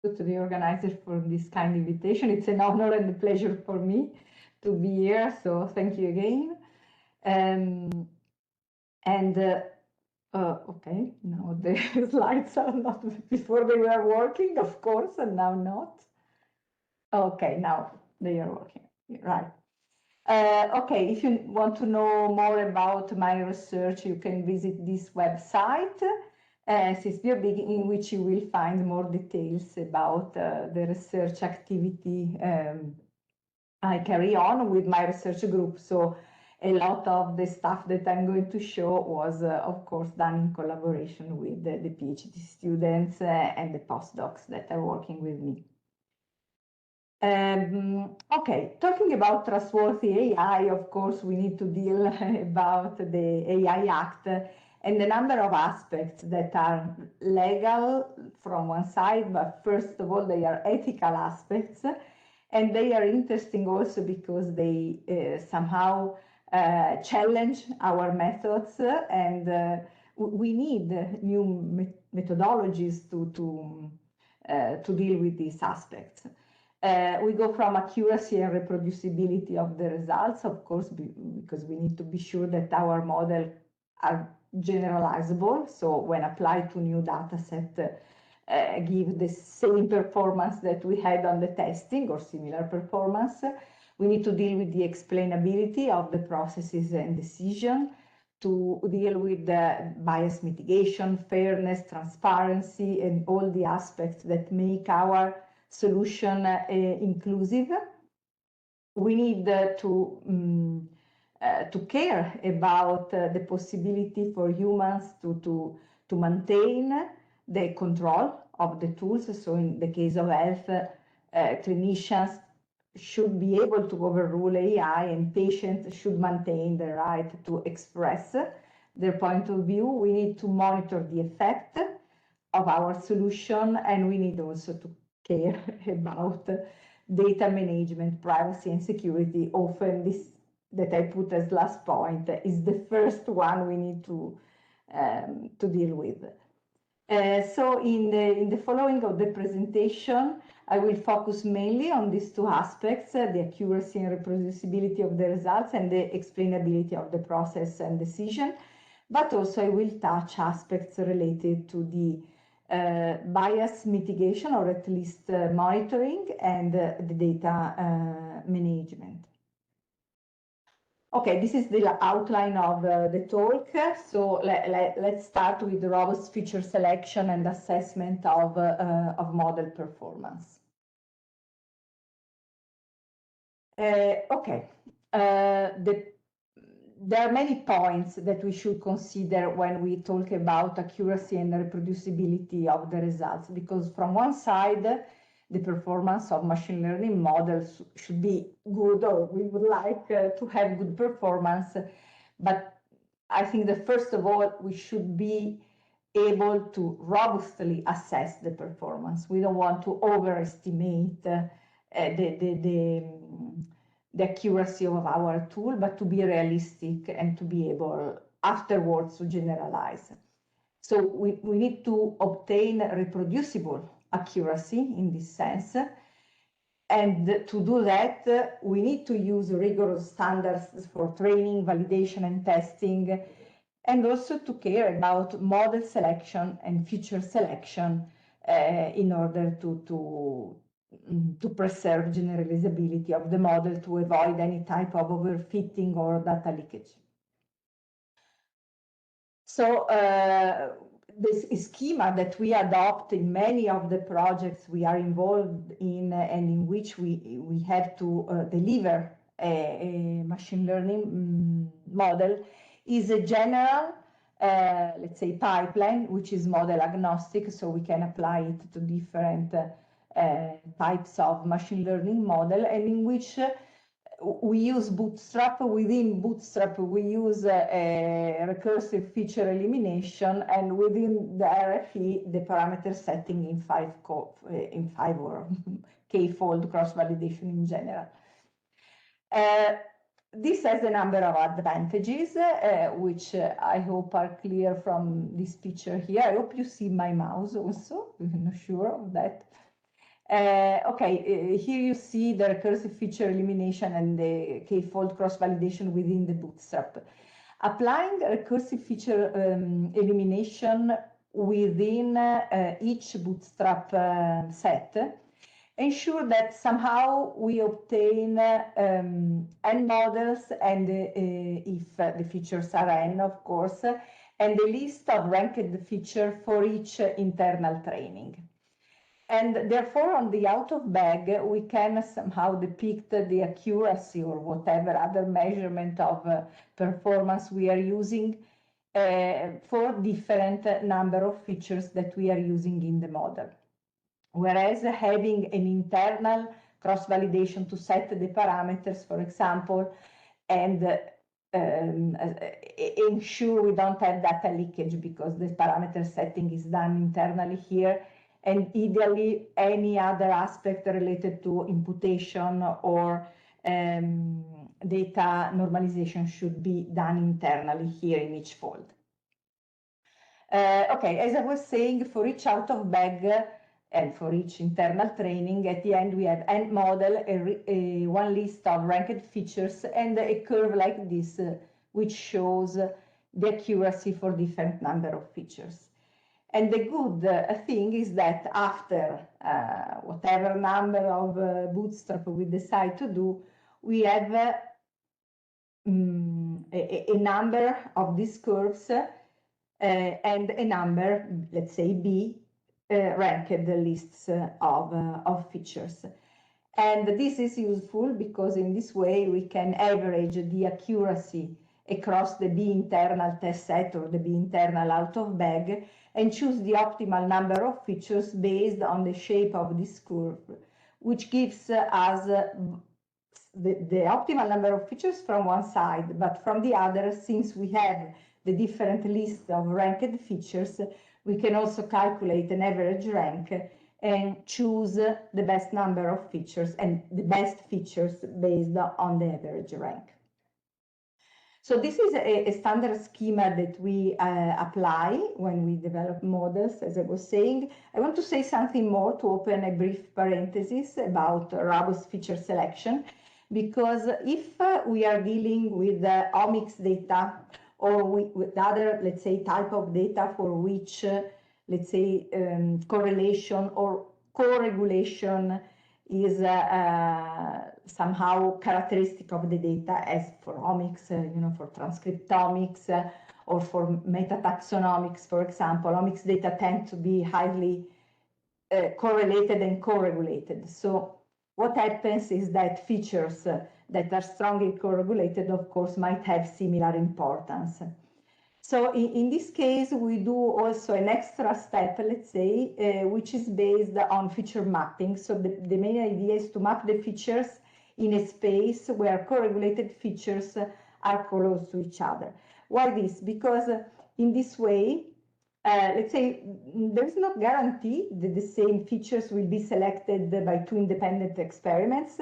to the organizers for this kind invitation. It's an honor and a pleasure for me to be here, so thank you again. Okay, now the slides are not, before they were working, of course, and now not. Okay, now they are working, right. Okay, if you want to know more about my research, you can visit this website, SysBioBig, in which you will find more details about the research activity I carry on with my research group. So a lot of the stuff that I'm going to show was, of course, done in collaboration with the PhD students and the postdocs that are working with me. Okay, talking about trustworthy AI, of course, we need to deal about the AI Act and the number of aspects that are legal from one side, but first of all, they are ethical aspects, and they are interesting also because they somehow challenge our methods, and we need new methodologies to deal with these aspects. We go from accuracy and reproducibility of the results, of course, because we need to be sure that our models are generalizable. So when applied to new data set, give the same performance that we had on the testing or similar performance. We need to deal with the explainability of the processes and decision, to deal with the bias mitigation, fairness, transparency, and all the aspects that make our solution inclusive. We need to care about the possibility for humans to maintain the control of the tools. So in the case of health, clinicians should be able to overrule AI, and patients should maintain the right to express their point of view. We need to monitor the effect of our solution, and we need also to care about data management, privacy, and security. Often this that I put as last point is the first one we need to deal with. So in the following of the presentation, I will focus mainly on these two aspects, the accuracy and reproducibility of the results and the explainability of the process and decision, but also I will touch aspects related to the bias mitigation, or at least monitoring, and the data management. Okay, this is the outline of the talk. So let's start with the robust feature selection and assessment of model performance. Okay, there are many points that we should consider when we talk about accuracy and reproducibility of the results, because from one side, the performance of machine learning models should be good, or we would like to have good performance. But I think that first of all, we should be able to robustly assess the performance. We don't want to overestimate the accuracy of our tool, but to be realistic and to be able afterwards to generalize. So we need to obtain reproducible accuracy in this sense. And to do that, we need to use rigorous standards for training, validation, and testing, and also to care about model selection and feature selection in order to preserve generalizability of the model, to avoid any type of overfitting or data leakage. So this schema that we adopt in many of the projects we are involved in, and in which we have to deliver a machine learning model, is a general, let's say, pipeline, which is model agnostic, so we can apply it to different types of machine learning model, and in which we use Bootstrap. Within Bootstrap, we use recursive feature elimination, and within the RFE, the parameter setting in 5 or k-fold cross-validation in general. This has a number of advantages, which I hope are clear from this picture here. I hope you see my mouse also, I'm not sure of that. Here you see the recursive feature elimination and the k-fold cross-validation within the bootstrap. Applying recursive feature elimination within each bootstrap set ensure that somehow we obtain n models, and if the features are n, of course, and a list of ranked features for each internal training. And therefore, on the out-of-bag, we can somehow depict the accuracy or whatever other measurement of performance we are using for different number of features that we are using in the model. Whereas having an internal cross-validation to set the parameters, for example, and ensure we don't have data leakage because the parameter setting is done internally here, and ideally any other aspect related to imputation or data normalization should be done internally here in each fold. As I was saying, for each out-of-bag and for each internal training, at the end we have n model, one list of ranked features, and a curve like this, which shows the accuracy for different number of features. And the good thing is that after whatever number of bootstrap we decide to do, we have a number of these curves and a number, let's say B, ranked lists of features. And this is useful because in this way we can average the accuracy across the B internal test set or the B internal out-of-bag and choose the optimal number of features based on the shape of this curve, which gives us the optimal number of features from one side, but from the other, since we have the different list of ranked features, we can also calculate an average rank and choose the best number of features and the best features based on the average rank. So this is a standard schema that we apply when we develop models, as I was saying. I want to say something more to open a brief parenthesis about robust feature selection, because if we are dealing with omics data or with other, let's say, type of data for which, let's say, correlation or co-regulation is somehow characteristic of the data, as for omics, for transcriptomics or for metataxonomics, for example. Omics data tend to be highly correlated and co-regulated. So what happens is that features that are strongly co-regulated, of course, might have similar importance. So in this case, we do also an extra step, let's say, which is based on feature mapping. So the main idea is to map the features in a space where co-regulated features are close to each other. Why this? Because in this way, let's say, there is no guarantee that the same features will be selected by two independent experiments,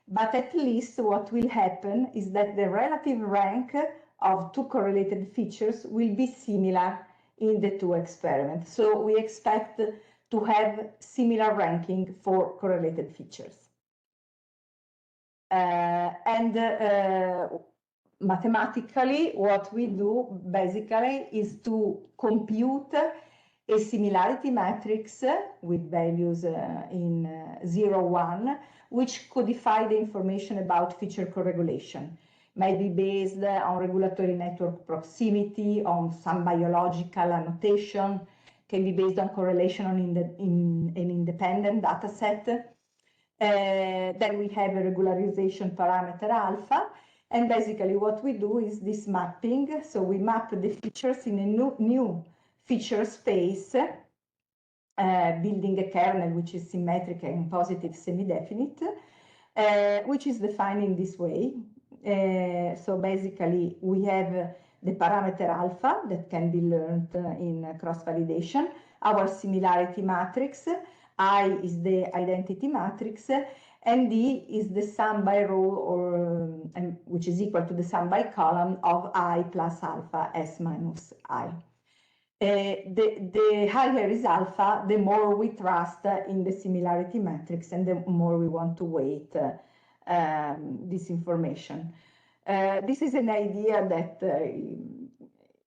but at least what will happen is that the relative rank of two correlated features will be similar in the two experiments. So we expect to have similar ranking for correlated features. Mathematically, what we do basically is to compute a similarity matrix with values in 0, 1, which codify the information about feature co-regulation. Might be based on regulatory network proximity, on some biological annotation, can be based on correlation in an independent data set. Then we have a regularization parameter alpha, and basically what we do is this mapping. So we map the features in a new feature space, building a kernel which is symmetric and positive semi-definite, which is defined in this way. So basically we have the parameter alpha that can be learned in cross-validation, our similarity matrix, I is the identity matrix, and D is the sum by row, which is equal to the sum by column of I plus alpha S minus I. the higher is alpha, the more we trust in the similarity matrix and the more we want to weight this information. This is an idea that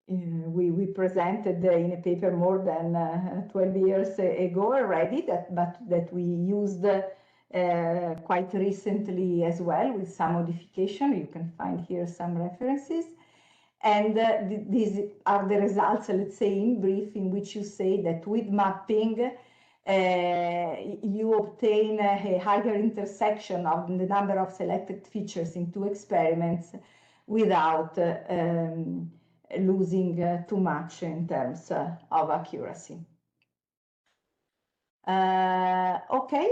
we presented in a paper more than 12 years ago already, but that we used quite recently as well with some modification. You can find here some references. And these are the results, let's say in brief, in which you say that with mapping, you obtain a higher intersection of the number of selected features in two experiments without losing too much in terms of accuracy. Okay,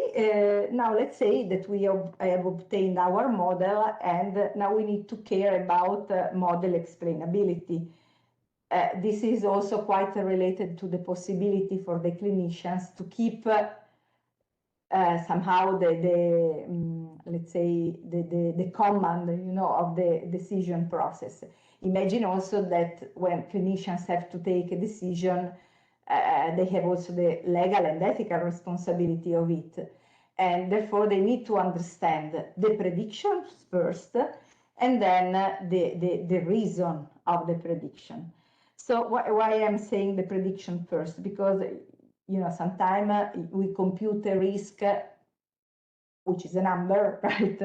now let's say that we have obtained our model, and now we need to care about model explainability. This is also quite related to the possibility for the clinicians to keep somehow let's say the command, of the decision process. Imagine also that when clinicians have to take a decision, they have also the legal and ethical responsibility of it. And therefore, they need to understand the predictions first, and then the reason of the prediction. So why I'm saying the prediction first? Because, sometimes we compute a risk, which is a number, right?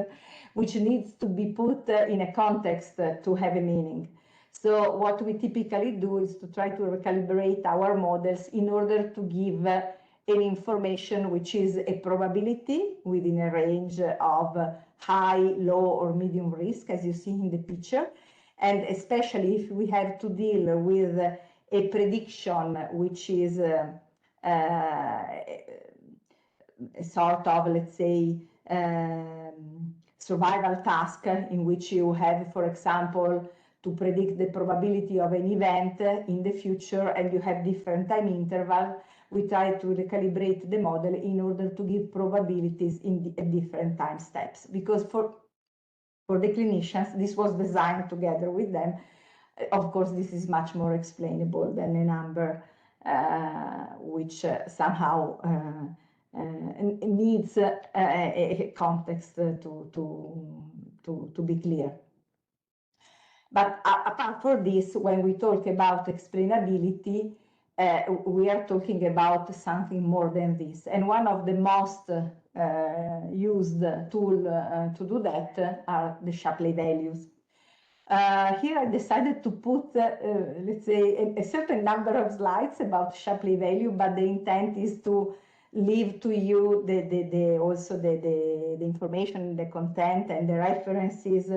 Which needs to be put in a context to have a meaning. So what we typically do is to try to recalibrate our models in order to give an information which is a probability within a range of high, low, or medium risk, as you see in the picture. And especially if we have to deal with a prediction which is a sort of, let's say, survival task, in which you have, for example, to predict the probability of an event in the future, and you have different time interval, we try to recalibrate the model in order to give probabilities in different time steps. Because for the clinicians, this was designed together with them. Of course, this is much more explainable than a number which somehow needs a context to be clear. But apart from this, when we talk about explainability, we are talking about something more than this. And one of the most used tools to do that are the Shapley values. Here I decided to put, let's say, a certain number of slides about Shapley value, but the intent is to leave to you also the information, the content, and the references.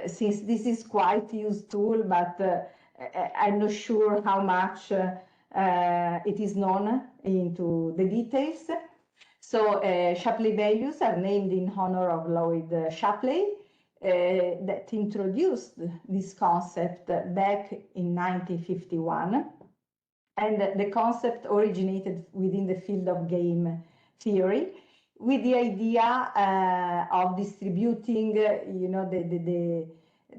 Since this is quite used tool, but I'm not sure how much it is known into the details. So Shapley values are named in honor of Lloyd Shapley, that introduced this concept back in 1951. And the concept originated within the field of game theory, with the idea of distributing,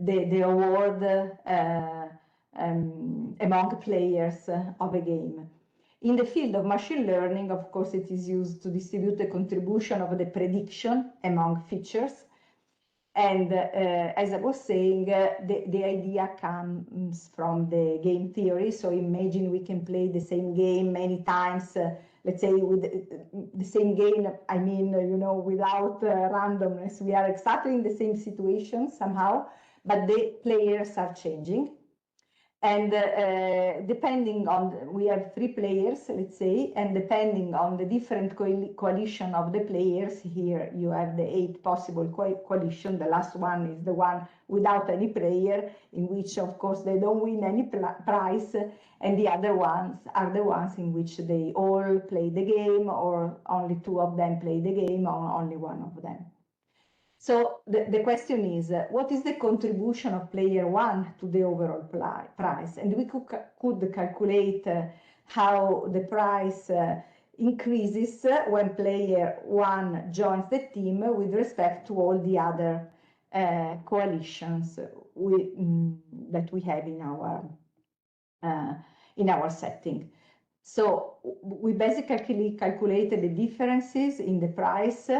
the award among players of a game. In the field of machine learning, of course, it is used to distribute the contribution of the prediction among features. And as I was saying, the idea comes from the game theory. So imagine we can play the same game many times, let's say with the same game, I mean, without randomness. We are exactly in the same situation somehow, but the players are changing. And depending on, we have 3 players, let's say, and depending on the different coalition of the players, here you have the 8 possible coalition. The last one is the one without any player, in which, of course, they don't win any prize, and the other ones are the ones in which they all play the game, or only 2 of them play the game, or only 1 of them. So the question is, what is the contribution of player 1 to the overall price? And we could calculate how the price increases when player 1 joins the team with respect to all the other coalitions that we have in our in our setting. So we basically calculated the differences in the price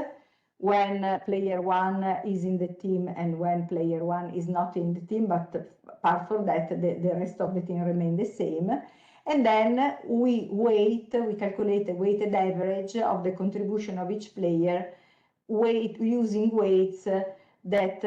when player one is in the team and when player one is not in the team, but apart from that, the rest of the team remain the same. And then we calculate the weighted average of the contribution of each player using weights that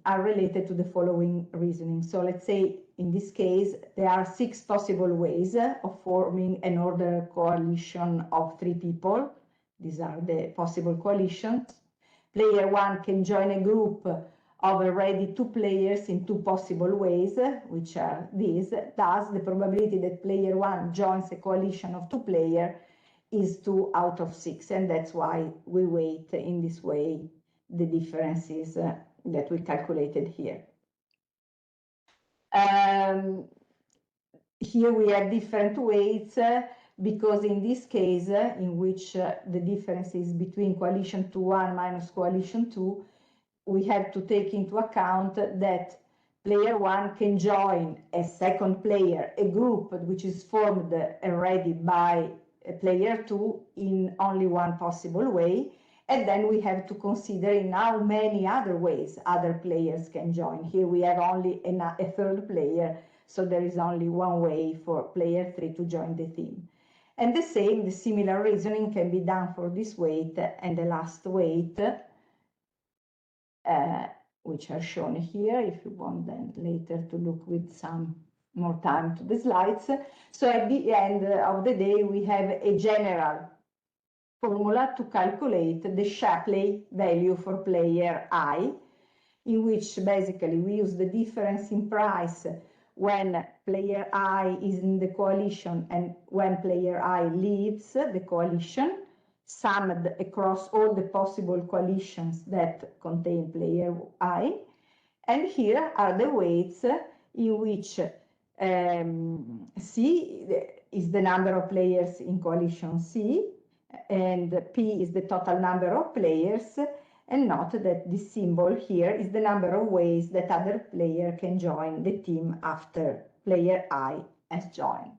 are related to the following reasoning. So let's say in this case, there are 6 possible ways of forming an ordered coalition of 3 people. These are the possible coalitions. Player 1 can join a group of already 2 players in 2 possible ways, which are these. Thus, the probability that player 1 joins a coalition of 2 players is 2 out of 6, and that's why we weight in this way the differences that we calculated here. Here we have different weights because in this case, in which the difference is between coalition 2-1 minus coalition 2, we have to take into account that player 1 can join a second player, a group which is formed already by player 2 in only one possible way, and then we have to consider in how many other ways other players can join. Here we have only a third player, so there is only one way for player 3 to join the team. And the similar reasoning can be done for this weight and the last weight, which are shown here, if you want then later to look with some more time to the slides. So at the end of the day, we have a general formula to calculate the Shapley value for player I, in which basically we use the difference in price when player I is in the coalition and when player I leaves the coalition, summed across all the possible coalitions that contain player I. And here are the weights in which C is the number of players in coalition C, and P is the total number of players, and note that this symbol here is the number of ways that other player can join the team after player I has joined.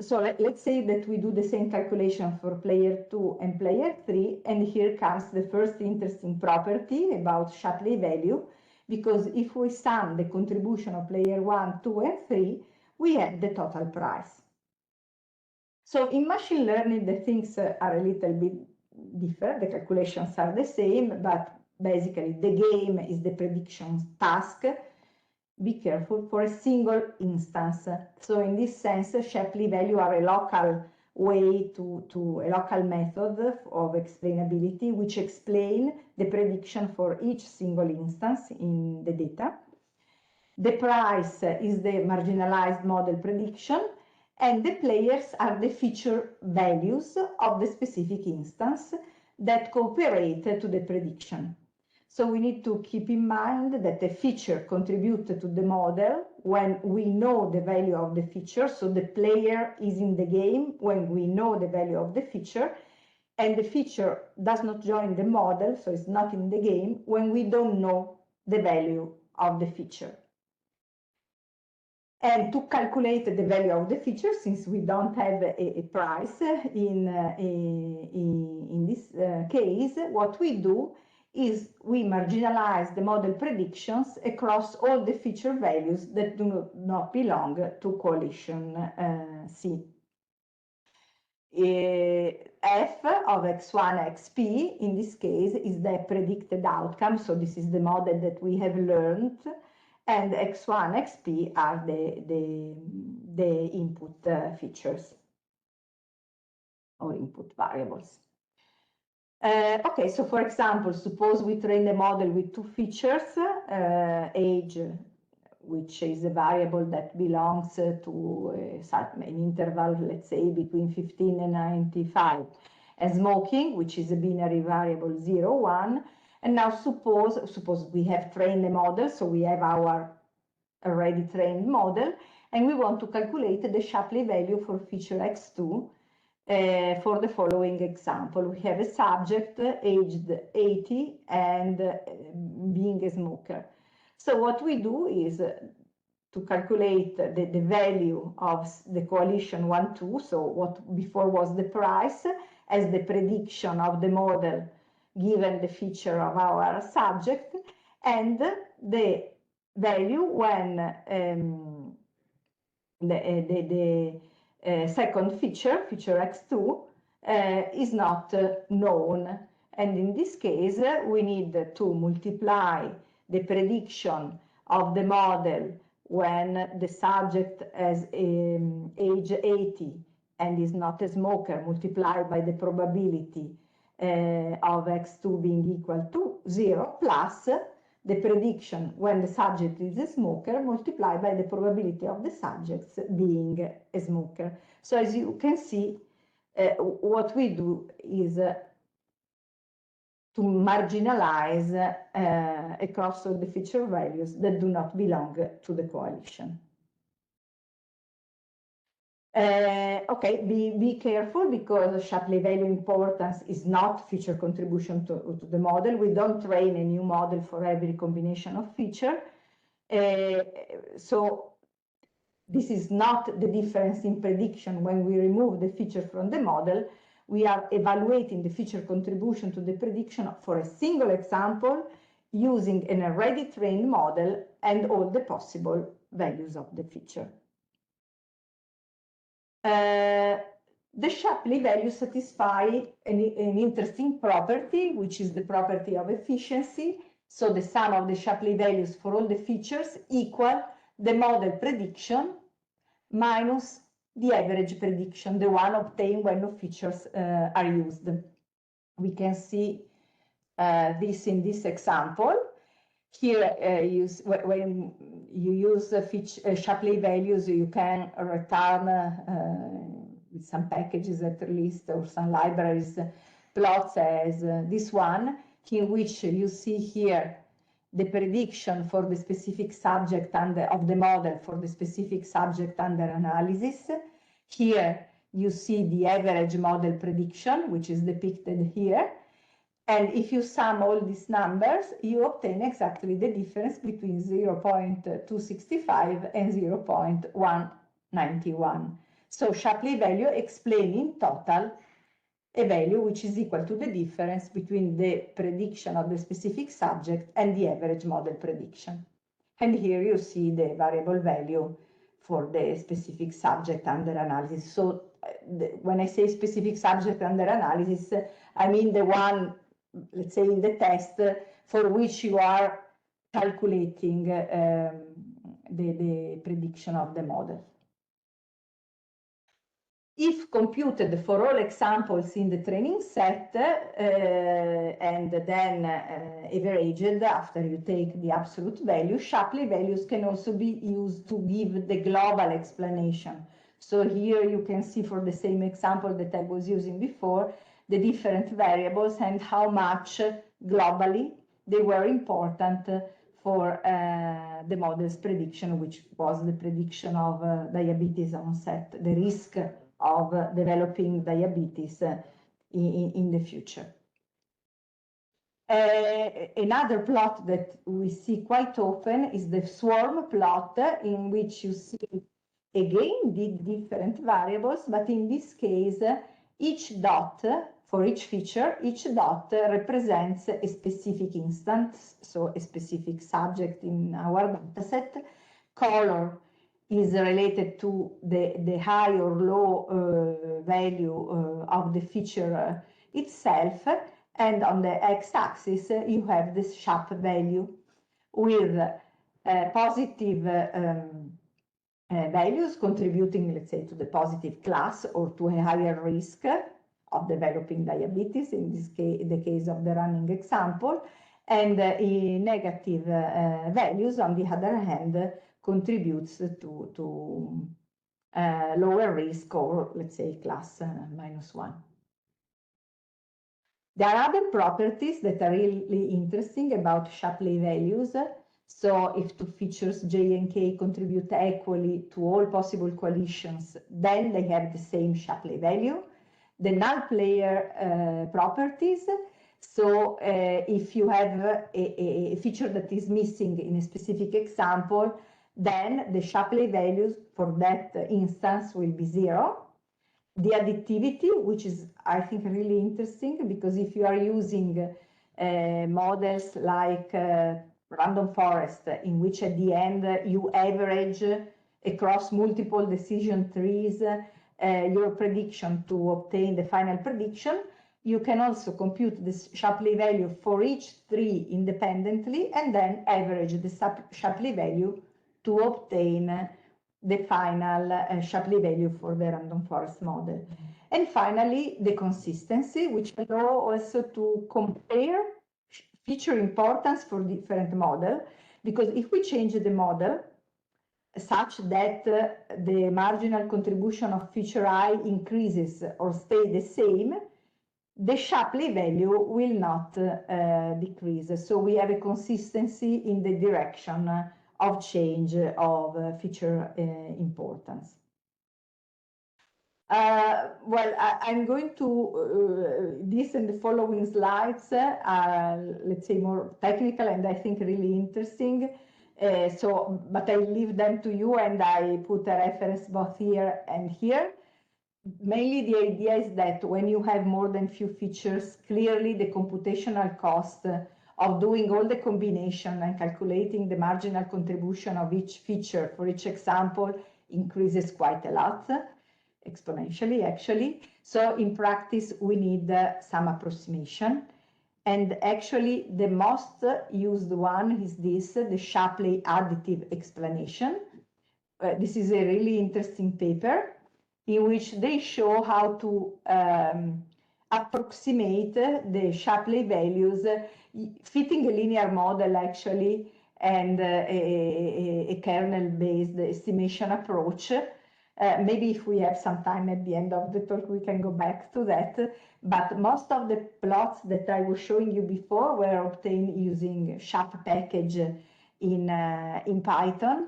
So let's say that we do the same calculation for player 2 and player 3, and here comes the first interesting property about Shapley value, because if we sum the contribution of player 1, 2, and 3, we have the total price. So in machine learning, the things are a little bit different. The calculations are the same, but basically the game is the prediction task. Be careful for a single instance. So in this sense, Shapley value are a local way a local method of explainability, which explain the prediction for each single instance in the data. The price is the marginalized model prediction, and the players are the feature values of the specific instance that cooperate to the prediction. So we need to keep in mind that the feature contributes to the model when we know the value of the feature. So the player is in the game when we know the value of the feature, and the feature does not join the model, so it's not in the game, when we don't know the value of the feature. And to calculate the value of the feature, since we don't have a price in this case, what we do is we marginalize the model predictions across all the feature values that do not belong to coalition C. F of x1, xp, in this case, is the predicted outcome. So this is the model that we have learned. And x1, xp are the input features or input variables. Okay, so for example, suppose we train a model with 2 features, age, which is a variable that belongs to an interval, let's say, between 15 and 95, and smoking, which is a binary variable 0, 1. And now suppose we have trained the model, so we have our already trained model, and we want to calculate the Shapley value for feature x2 for the following example. We have a subject aged 80 and being a smoker. So what we do is to calculate the value of the coalition 1, 2, so what before was the price, as the prediction of the model given the feature of our subject, and the value when the second feature x2, is not known. And in this case, we need to multiply the prediction of the model when the subject has age 80 and is not a smoker, multiplied by the probability of x2 being equal to 0, plus the prediction when the subject is a smoker multiplied by the probability of the subjects being a smoker. So as you can see, what we do is to marginalize across all the feature values that do not belong to the coalition. Okay, be careful, because Shapley value importance is not feature contribution to the model. We don't train a new model for every combination of feature. So this is not the difference in prediction when we remove the feature from the model. We are evaluating the feature contribution to the prediction for a single example using an already trained model and all the possible values of the feature. The Shapley values satisfy an interesting property, which is the property of efficiency. So the sum of the Shapley values for all the features equal the model prediction minus the average prediction, the one obtained when no features are used. We can see this in this example. Here, when you use Shapley values, you can return with some packages at least, or some libraries, plots as this one, in which you see here the prediction for the specific subject of the model for the specific subject under analysis. Here you see the average model prediction, which is depicted here. And if you sum all these numbers, you obtain exactly the difference between 0.265 and 0.191. So Shapley value explains in total a value which is equal to the difference between the prediction of the specific subject and the average model prediction. And here you see the variable value for the specific subject under analysis. So when I say specific subject under analysis, I mean the one, let's say, in the test for which you are calculating the prediction of the model. If computed for all examples in the training set and then averaged after you take the absolute value, Shapley values can also be used to give the global explanation. So here you can see, for the same example that I was using before, the different variables and how much globally they were important for the model's prediction, which was the prediction of diabetes onset, the risk of developing diabetes in the future. Another plot that we see quite often is the swarm plot, in which you see again the different variables, but in this case each dot, for each feature, each dot represents a specific instance, so a specific subject in our dataset. Color is related to the high or low value of the feature itself, and on the x-axis you have the Shapley value with positive values contributing, let's say, to the positive class or to a higher risk of developing diabetes, in this case, the case of the running example, and negative values, on the other hand, contributes to lower risk, or let's say class -1. There are other properties that are really interesting about Shapley values. So if two features J and K contribute equally to all possible coalitions, then they have the same Shapley value. The null player properties, So if you have a feature that is missing in a specific example, then the Shapley values for that instance will be 0. The additivity, which is, I think, really interesting, because if you are using models like random forest, in which at the end you average across multiple decision trees your prediction to obtain the final prediction, you can also compute the Shapley value for each tree independently and then average the Shapley value to obtain the final Shapley value for the random forest model. And finally, the consistency, which allows also to compare feature importance for different models, because if we change the model such that the marginal contribution of feature I increases or stay the same, the Shapley value will not decrease. So we have a consistency in the direction of change of feature importance. Well, I'm going to, this and the following slides are, let's say, more technical and I think really interesting. But I leave them to you, and I put a reference both here and here. Mainly the idea is that when you have more than few features, clearly the computational cost of doing all the combination and calculating the marginal contribution of each feature for each example increases quite a lot, exponentially actually. So in practice we need some approximation, and actually the most used one is this, the Shapley additive explanation. This is a really interesting paper in which they show how to approximate the Shapley values, fitting a linear model actually, and a kernel-based estimation approach. Maybe if we have some time at the end of the talk, we can go back to that. But most of the plots that I was showing you before were obtained using SHAP package in Python.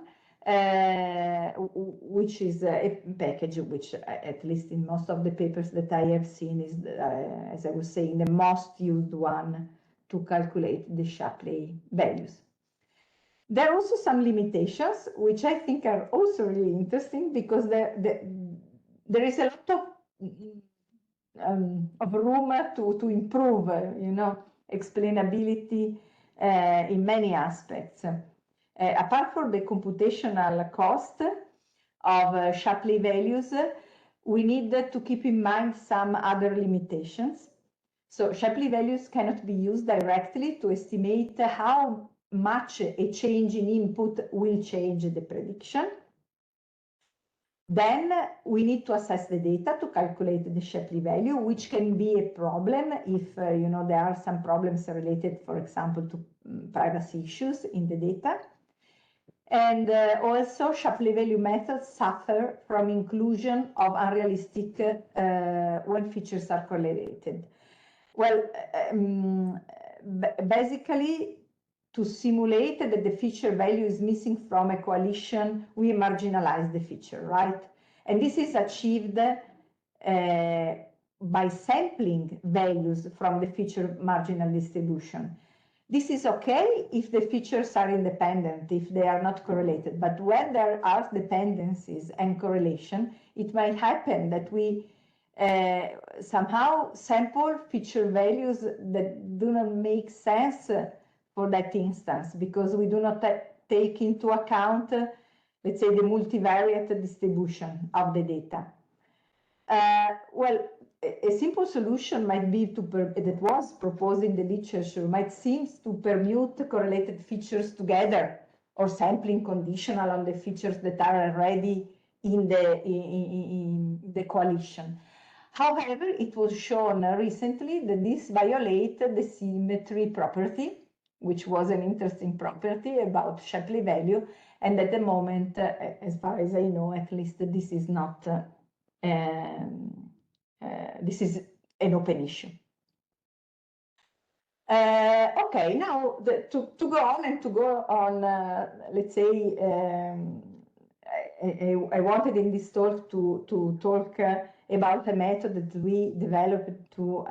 Which is a package which, at least in most of the papers that I have seen, is, as I was saying, the most used one to calculate the Shapley values. There are also some limitations, which I think are also really interesting, because there is a lot of room to improve, explainability in many aspects. Apart from the computational cost of Shapley values, we need to keep in mind some other limitations. So Shapley values cannot be used directly to estimate how much a change in input will change the prediction. Then we need to assess the data to calculate the Shapley value, which can be a problem if there are some problems related, for example, to privacy issues in the data. And also Shapley value methods suffer from inclusion of unrealistic when features are correlated. Well, basically, to simulate that the feature value is missing from a coalition, we marginalize the feature, right? And this is achieved by sampling values from the feature marginal distribution. This is okay if the features are independent, if they are not correlated. But when there are dependencies and correlation, it might happen that we somehow sample feature values that do not make sense for that instance, because we do not take into account, let's say, the multivariate distribution of the data. Well, a simple solution might be that was proposed in the literature, might seem to permute correlated features together, or sampling conditional on the features that are already in the coalition. However, it was shown recently that this violates the symmetry property, which was an interesting property about Shapley value, and at the moment, as far as I know, at least this is not, this is an open issue. Okay, now to go on, let's say, I wanted in this talk to talk about a method that we developed to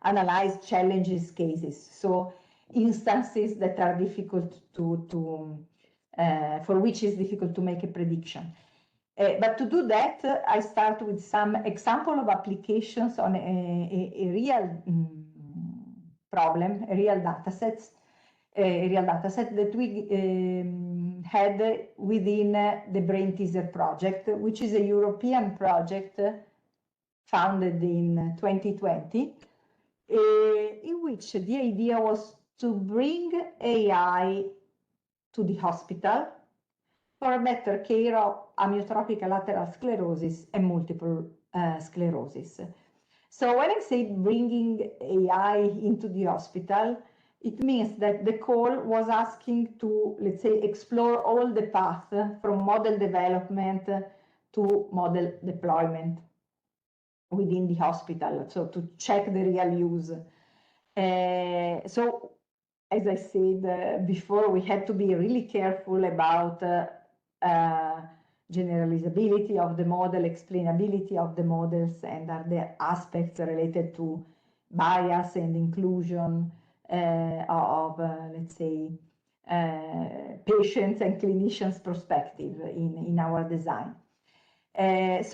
analyze challenges cases. So instances that are difficult for which it's difficult to make a prediction. But to do that, I start with some example of applications on a real problem, a real data set that we had within the Brain Teaser project, which is a European project founded in 2020, in which the idea was to bring AI to the hospital for better care of amyotrophic lateral sclerosis and multiple sclerosis. So when I say bringing AI into the hospital, it means that the call was asking to, let's say, explore all the paths from model development to model deployment within the hospital, so to check the real use. So, as I said before, we had to be really careful about generalizability of the model, explainability of the models, and are there aspects related to bias and inclusion of, let's say, patients and clinicians' perspective in our design. The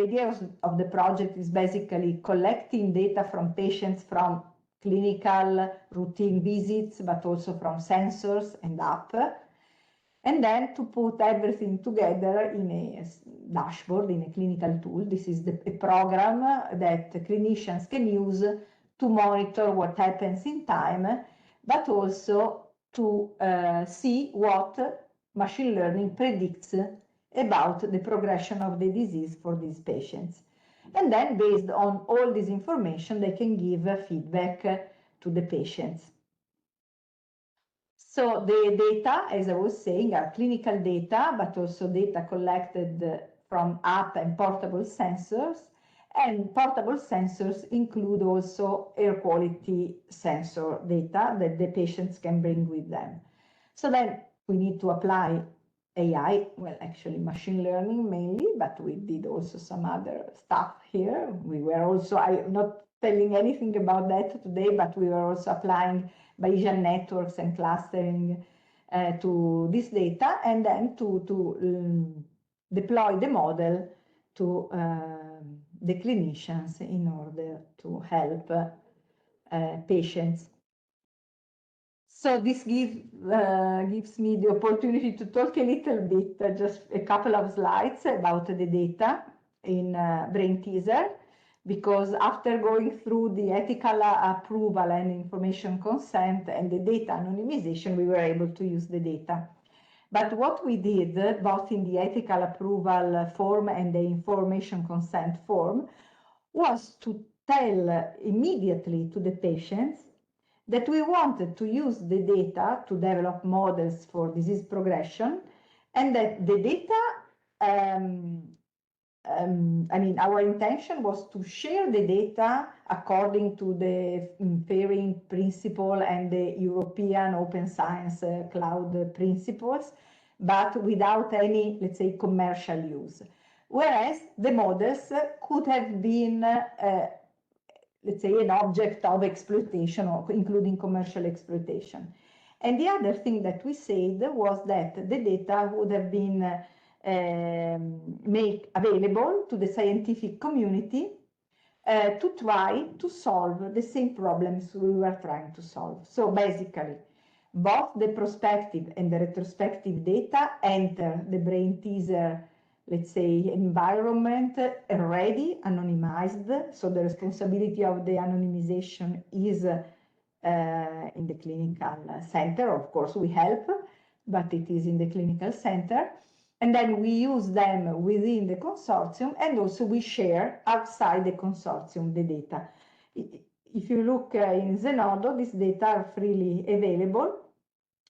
idea of the project is basically collecting data from patients from clinical routine visits, but also from sensors and app, and then to put everything together in a dashboard, in a clinical tool. This is a program that clinicians can use to monitor what happens in time, but also to see what machine learning predicts about the progression of the disease for these patients. And then based on all this information, they can give feedback to the patients. So the data, as I was saying, are clinical data, but also data collected from app and portable sensors. And portable sensors include also air quality sensor data that the patients can bring with them. So then we need to apply AI, well, actually machine learning mainly, but we did also some other stuff here. We were also, I'm not telling anything about that today, but we were also applying Bayesian networks and clustering to this data, and then to deploy the model to the clinicians in order to help patients. So this gives me the opportunity to talk a little bit, just a couple of slides about the data in Brain Teaser, because after going through the ethical approval and information consent and the data anonymization, we were able to use the data. But what we did, both in the ethical approval form and the information consent form, was to tell immediately to the patients that we wanted to use the data to develop models for disease progression, and that the data, I mean, our intention was to share the data according to the pairing principle and the European Open Science Cloud principles, but without any, let's say, commercial use. Whereas the models could have been let's say, an object of exploitation, or including commercial exploitation. And the other thing that we said was that the data would have been made available to the scientific community to try to solve the same problems we were trying to solve. So basically, both the prospective and the retrospective data enter the Brain Teaser, let's say, environment already anonymized. So the responsibility of the anonymization is in the clinical center. Of course, we help, but it is in the clinical center. And then we use them within the consortium, and also we share outside the consortium the data. If you look in Zenodo, these data are freely available.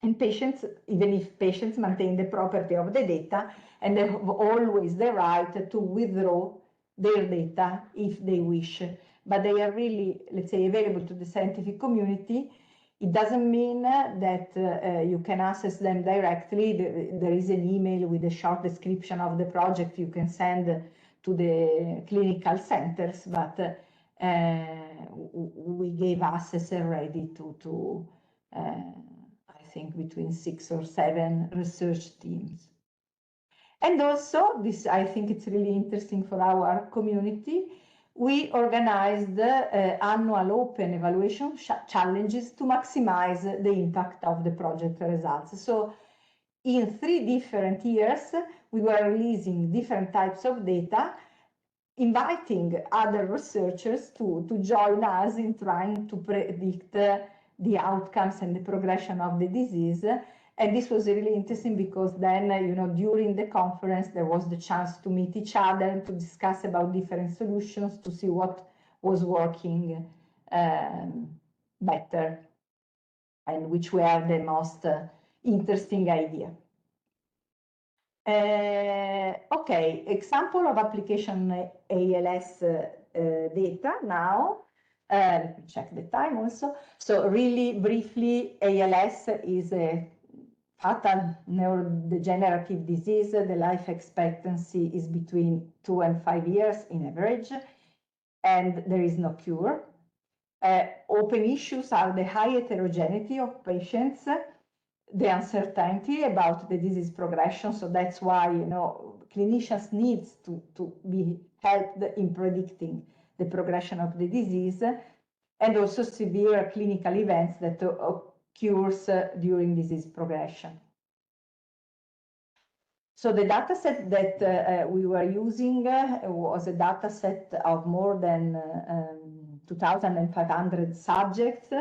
And patients, even if patients maintain the property of the data, and they have always the right to withdraw their data if they wish. But they are really, let's say, available to the scientific community It doesn't mean that you can access them directly. There is an email with a short description of the project you can send to the clinical centers, but we gave access already to I think between 6 or 7 research teams. And also, this I think it's really interesting for our community, we organized annual open evaluation challenges to maximize the impact of the project results. So in 3 different years, we were releasing different types of data, inviting other researchers to join us in trying to predict the outcomes and the progression of the disease. And this was really interesting because then, during the conference, there was the chance to meet each other and to discuss about different solutions to see what was working better and which were the most interesting idea. Okay, example of application ALS data now. Let me check the time also. So really briefly, ALS is a fatal neurodegenerative disease. The life expectancy is between 2 and 5 years in average, and there is no cure. Open issues are the high heterogeneity of patients, the uncertainty about the disease progression. So that's why, clinicians need to be helped in predicting the progression of the disease, and also severe clinical events that occurs during disease progression. So the data set that we were using was a data set of more than 2,500 subjects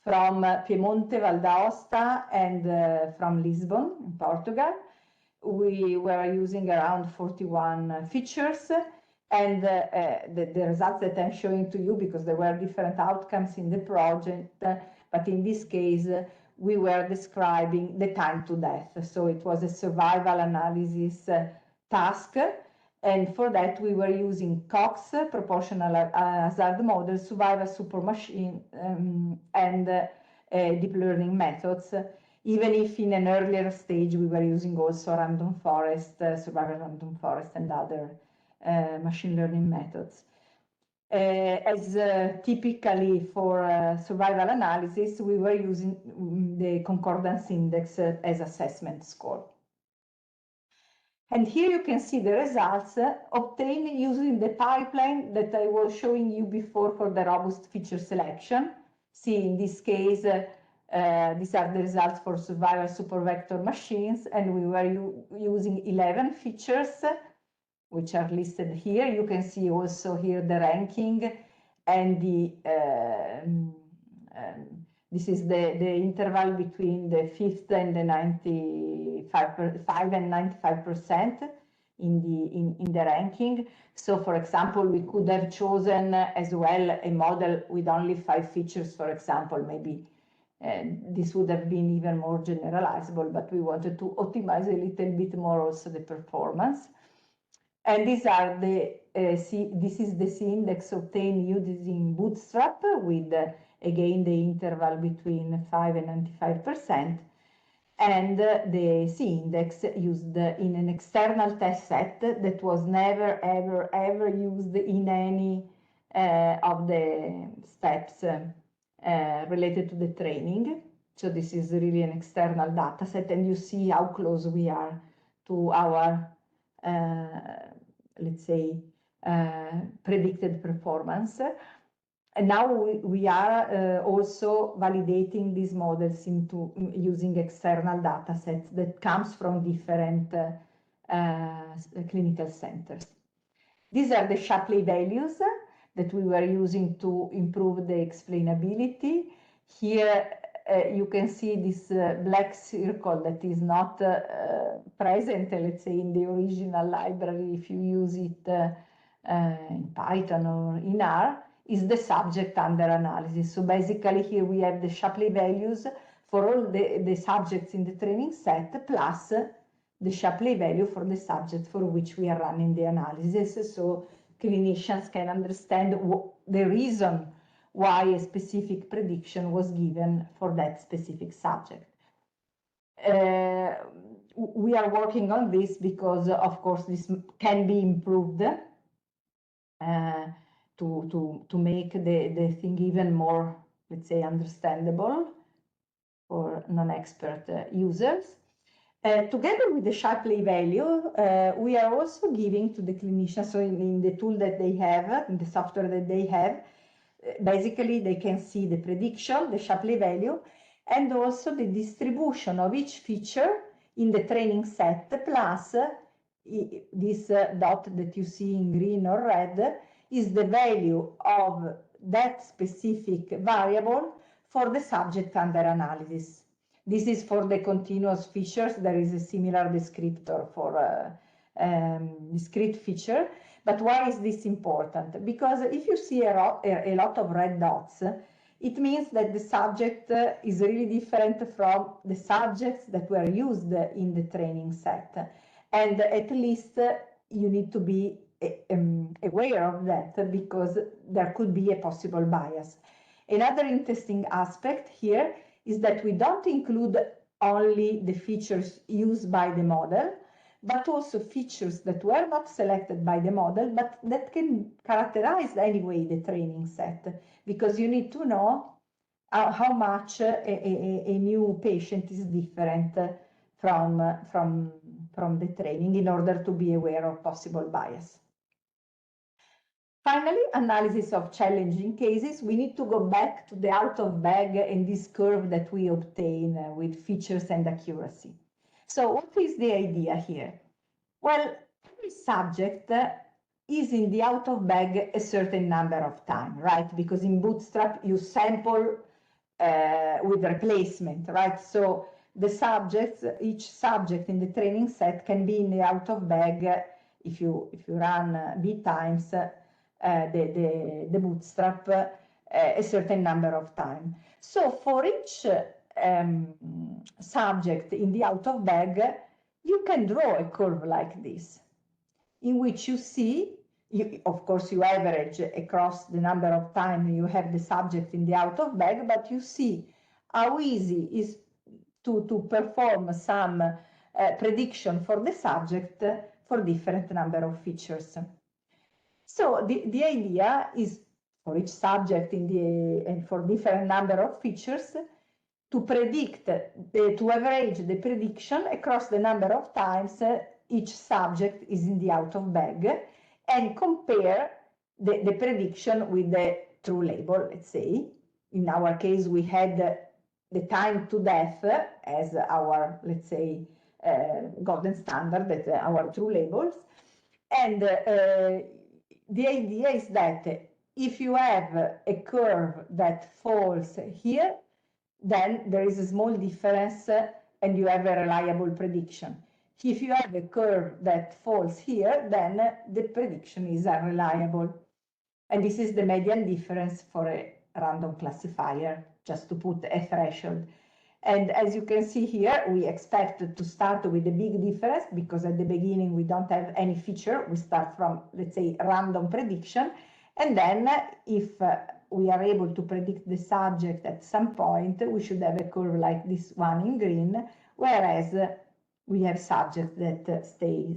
from Piemonte, Val d'Aosta, and from Lisbon in Portugal. We were using around 41 features, and the results that I'm showing to you, because there were different outcomes in the project, but in this case, we were describing the time to death. So it was a survival analysis task. And for that, we were using Cox, proportional hazard model, survival supermachine, and deep learning methods, even if in an earlier stage, we were using also random forest, survival random forest, and other machine learning methods. As typically for survival analysis, we were using the concordance index as assessment score. And here you can see the results obtained using the pipeline that I was showing you before for the robust feature selection. See, in this case, these are the results for survival supervector machines, and we were using 11 features, which are listed here. You can see also here the ranking and the this is the interval between the 5th and the 5 and 95% in the ranking. So, for example, we could have chosen as well a model with only 5 features, for example, maybe this would have been even more generalizable, but we wanted to optimize a little bit more also the performance. And these are the this is the C-index obtained using Bootstrap with again the interval between 5 and 95%, and the C-index used in an external test set that was never ever used in any of the steps related to the training. So this is really an external data set, and you see how close we are to our let's say predicted performance. And now we are also validating these models into using external data sets that comes from different clinical centers. These are the Shapley values that we were using to improve the explainability. Here you can see this black circle that is not present, let's say, in the original library if you use it in Python or in R, is the subject under analysis. So basically here we have the Shapley values for all the subjects in the training set, plus the Shapley value for the subject for which we are running the analysis. So clinicians can understand the reason why a specific prediction was given for that specific subject. We are working on this because, of course, this can be improved to make the thing even more, let's say, understandable for non-expert users. Together with the Shapley value, we are also giving to the clinician, so in the tool that they have, in the software that they have, basically they can see the prediction, the Shapley value, and also the distribution of each feature in the training set, plus this dot that you see in green or red is the value of that specific variable for the subject under analysis. This is for the continuous features. There is a similar descriptor for discrete feature. But why is this important? Because if you see a lot of red dots, it means that the subject is really different from the subjects that were used in the training set. And at least you need to be aware of that, because there could be a possible bias. Another interesting aspect here is that we don't include only the features used by the model, but also features that were not selected by the model, but that can characterize anyway the training set, because you need to know how much a new patient is different from the training in order to be aware of possible bias. Finally, analysis of challenging cases. We need to go back to the out of bag and this curve that we obtain with features and accuracy. So what is the idea here? Well, every subject is in the out of bag a certain number of time, right? Because in Bootstrap you sample with replacement, right? So the subjects, each subject in the training set can be in the out of bag if you run b times the Bootstrap a certain number of time. So for each subject in the out of bag, you can draw a curve like this, in which you see, of course, you average across the number of time you have the subject in the out of bag, but you see how easy it is to perform some prediction for the subject for different number of features. So the idea is for each subject and for different number of features to predict, to average the prediction across the number of times each subject is in the out of bag, and compare the prediction with the true label, let's say. In our case, we had the time to death as our, let's say, golden standard, that our true labels. And the idea is that if you have a curve that falls here, then there is a small difference and you have a reliable prediction. If you have a curve that falls here, then the prediction is unreliable. And this is the median difference for a random classifier, just to put a threshold. And as you can see here, we expect to start with a big difference, because at the beginning we don't have any feature. We start from, let's say, random prediction. And then if we are able to predict the subject at some point, we should have a curve like this one in green, whereas we have subjects that stay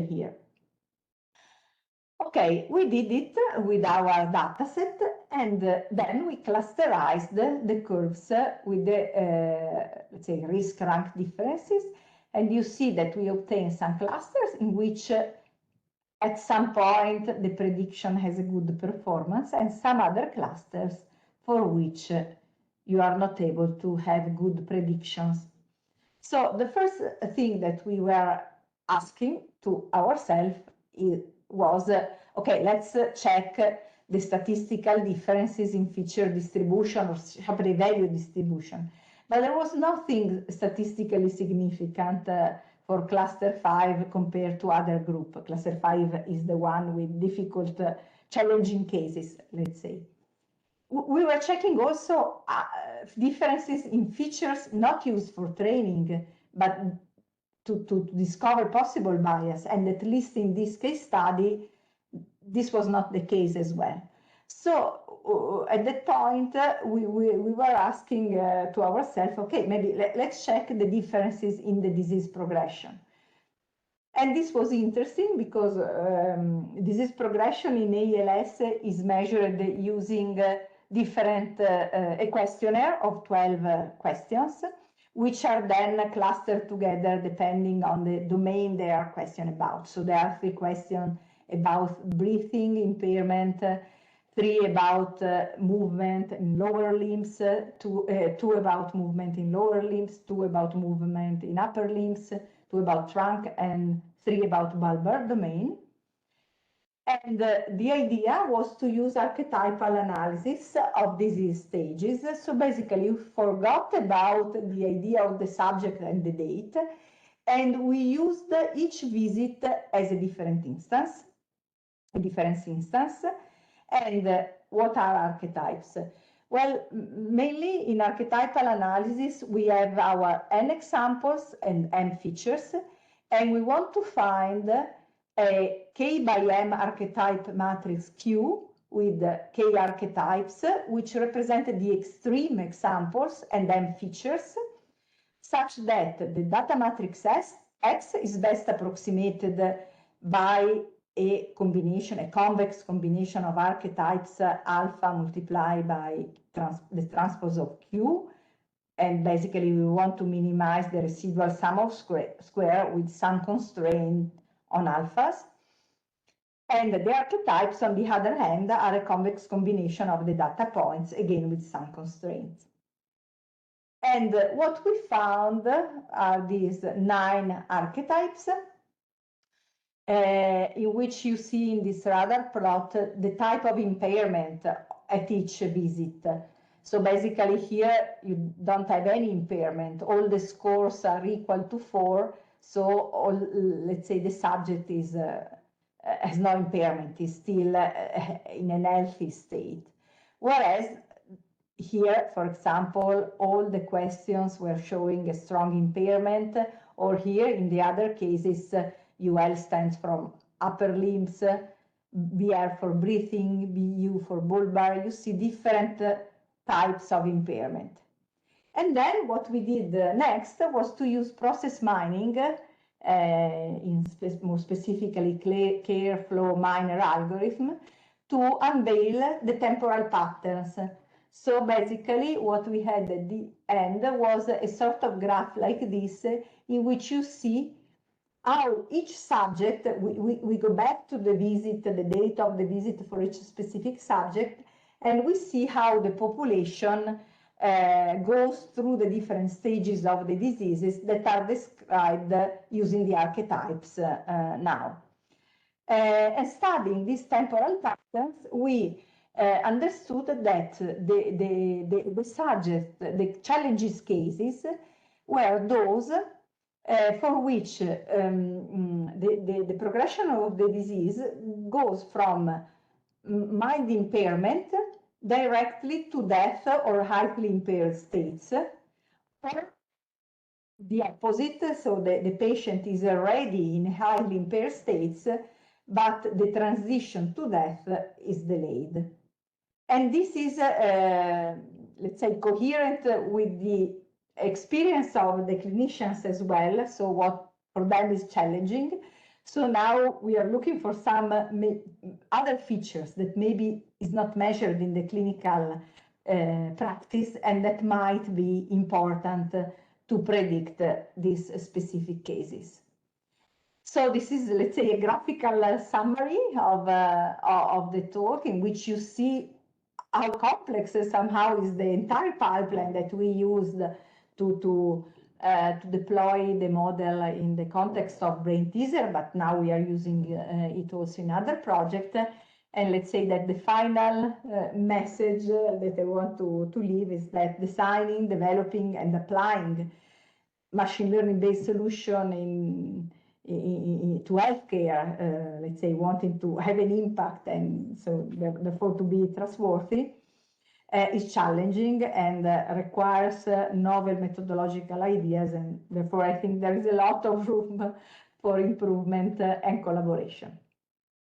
here. Okay, we did it with our dataset, and then we clusterized the curves with the, let's say, risk rank differences. And you see that we obtain some clusters in which at some point the prediction has a good performance, and some other clusters for which you are not able to have good predictions. So the first thing that we were asking to ourselves was, okay, let's check the statistical differences in feature distribution or Shapley value distribution. But there was nothing statistically significant for cluster 5 compared to other group. Cluster 5 is the one with difficult, challenging cases, let's say. We were checking also differences in features not used for training, but to discover possible bias. And at least in this case study, this was not the case as well. So at that point, we were asking to ourselves, okay, maybe let's check the differences in the disease progression. And this was interesting because disease progression in ALS is measured using a questionnaire of 12 questions, which are then clustered together depending on the domain they are questioned about. So there are 3 questions about breathing impairment, 3 about movement in lower limbs, 2 about movement in lower limbs, 2 about movement in upper limbs, 2 about trunk, and 3 about bulbar domain. And the idea was to use archetypal analysis of disease stages. So basically, we forgot about the idea of the subject and the date, and we used each visit as a different instance, a difference instance. And what are archetypes? Well, mainly in archetypal analysis, we have our n examples and n features, and we want to find a K by M archetype matrix Q with K archetypes, which represent the extreme examples and M features, such that the data matrix X is best approximated by a combination, a convex combination of archetypes alpha multiplied by the transpose of Q. And basically, we want to minimize the residual sum of square with some constraint on alphas. And the archetypes, on the other hand, are a convex combination of the data points, again with some constraints. And what we found are these 9 archetypes, in which you see in this radar plot the type of impairment at each visit. So basically here you don't have any impairment. All the scores are equal to 4. So let's say the subject has no impairment, is still in an healthy state. Whereas here, for example, all the questions were showing a strong impairment, or here in the other cases, UL stands for upper limbs, BR for breathing, BU for bulbar. You see different types of impairment. And then what we did next was to use process mining, more specifically care flow miner algorithm, to unveil the temporal patterns. So basically what we had at the end was a sort of graph like this, in which you see how each subject, we go back to the visit, the date of the visit for each specific subject, and we see how the population goes through the different stages of the diseases that are described using the archetypes now. And studying these temporal patterns, we understood that the subject, the challenges cases, were those for which the progression of the disease goes from mild impairment directly to death or highly impaired states, or the opposite, so the patient is already in highly impaired states, but the transition to death is delayed. And this is, let's say, coherent with the experience of the clinicians as well, so what for them is challenging. So now we are looking for some other features that maybe is not measured in the clinical practice and that might be important to predict these specific cases. So this is, let's say, a graphical summary of the talk, in which you see how complex somehow is the entire pipeline that we used to deploy the model in the context of brain teaser, but now we are using it also in other projects. And let's say that the final message that I want to leave is that designing, developing, and applying machine learning-based solution to healthcare, let's say, wanting to have an impact and so therefore to be trustworthy, is challenging and requires novel methodological ideas, and therefore I think there is a lot of room for improvement and collaboration.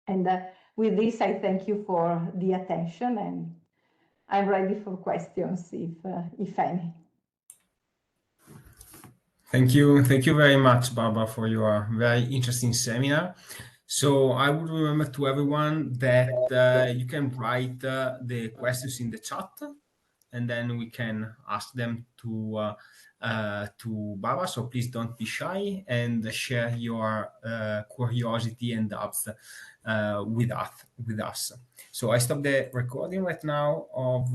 And with this, I thank you for the attention, and I'm ready for questions, if any. Thank you very much, Barbara, for your very interesting seminar. So I would remember to everyone that you can write the questions in the chat, and then we can ask them to Barbara. So please don't be shy and share your curiosity and doubts with us. So I stop the recording right now of